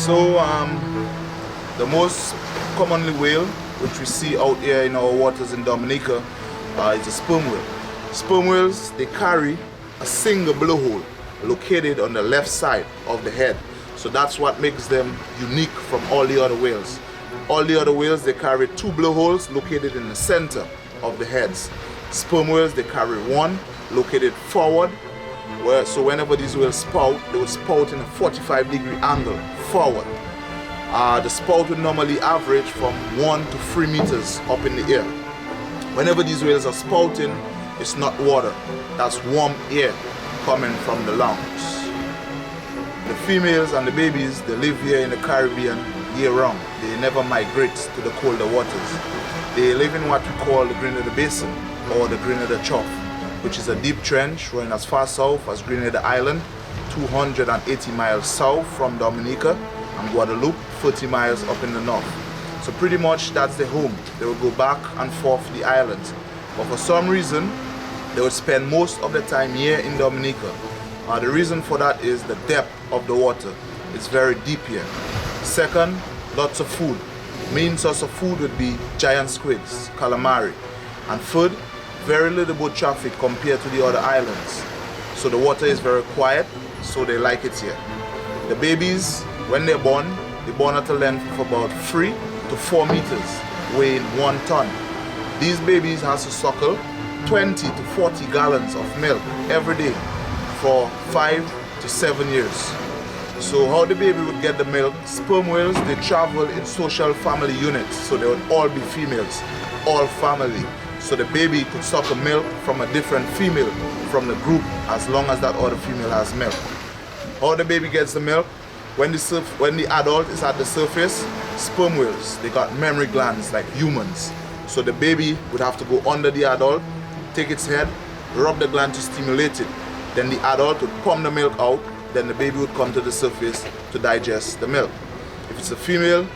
So the most commonly whale which we see out here in our waters in Dominica is a sperm whale. Sperm whales, they carry a single blowhole located on the left side of the head. So that's what makes them unique from all the other whales. All the other whales, they carry two blowholes located in the center of the heads. Sperm whales, they carry one located forward, so whenever these whales spout, they will spout in a 45-degree angle forward. The spout would normally average from 1 to 3 meters up in the air. Whenever these whales are spouting, it's not water, that's warm air coming from the lungs. The females and the babies, they live here in the Caribbean year-round. They never migrate to the colder waters. They live in what we call the Grenada Basin or the Grenada Trough, which is a deep trench running as far south as Grenada Island, 280 miles south from Dominica, and Guadeloupe, 30 miles up in the north. So pretty much that's their home. They will go back and forth the islands. But for some reason, they would spend most of the time here in Dominica. The reason for that is the depth of the water. It's very deep here. Second, lots of food. Main source of food would be giant squids, calamari. And third, very little boat traffic compared to the other islands. So the water is very quiet, so they like it here. The babies, when they're born at a length of about 3 to 4 meters, weighing 1 ton. These babies have to suckle 20 to 40 gallons of milk every day for 5 to 7 years. So how the baby would get the milk? Sperm whales, they travel in social family units, so they would all be females, all family. So the baby could suck a milk from a different female from the group as long as that other female has milk. How the baby gets the milk? When the adult is at the surface, sperm whales, they got mammary glands like humans. So the baby would have to go under the adult, take its head, rub the gland to stimulate it. Then the adult would pump the milk out, then the baby would come to the surface to digest the milk. If it's a female,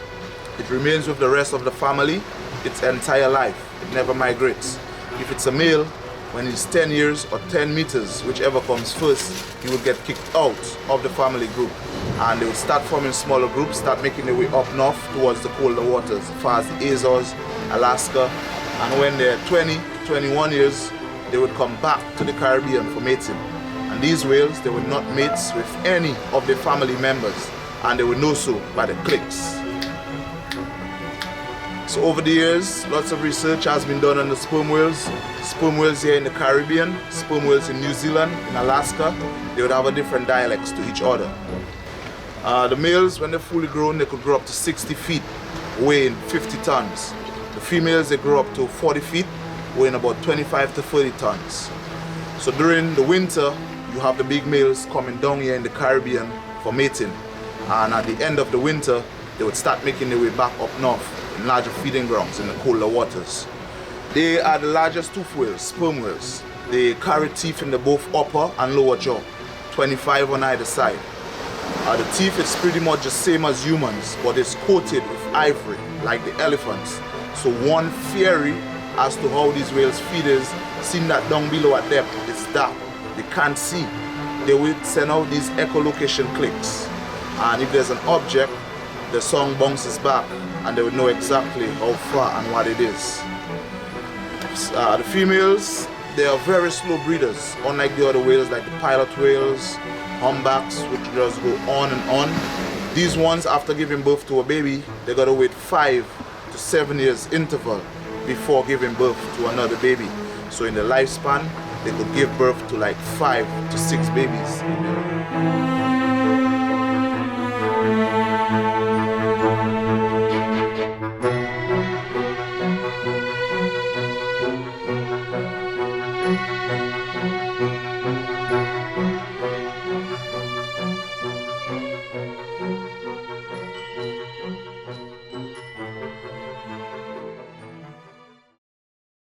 it remains with the rest of the family its entire life. It never migrates. If it's a male, when he's 10 years or 10 meters, whichever comes first, he will get kicked out of the family group. And they will start forming smaller groups, start making their way up north towards the colder waters, as far as the Azores, Alaska. And when they're 20 to 21 years, they would come back to the Caribbean for mating. And these whales, they would not mate with any of their family members, and they would know so by the clicks. So over the years, lots of research has been done on the sperm whales. Sperm whales here in the Caribbean, sperm whales in New Zealand, in Alaska, they would have a different dialects to each other. The males, when they're fully grown, they could grow up to 60 feet, weighing 50 tons. The females, they grow up to 40 feet, weighing about 25 to 30 tons. So during the winter, you have the big males coming down here in the Caribbean for mating. And at the end of the winter, they would start making their way back up north in larger feeding grounds in the colder waters. They are the largest toothed whales, sperm whales. They carry teeth in the both upper and lower jaw, 25 on either side. The teeth is pretty much the same as humans, but it's coated with ivory, like the elephants. So one theory as to how these whales feed is, seeing that down below at depth, it's dark, they can't see. They will send out these echolocation clicks. And if there's an object, the song bounces back, and they would know exactly how far and what it is. The females, they are very slow breeders, unlike the other whales like the pilot whales, humpbacks, which just go on and on. These ones, after giving birth to a baby, they gotta wait 5 to 7 years interval before giving birth to another baby. So in the lifespan, they could give birth to like 5 to 6 babies.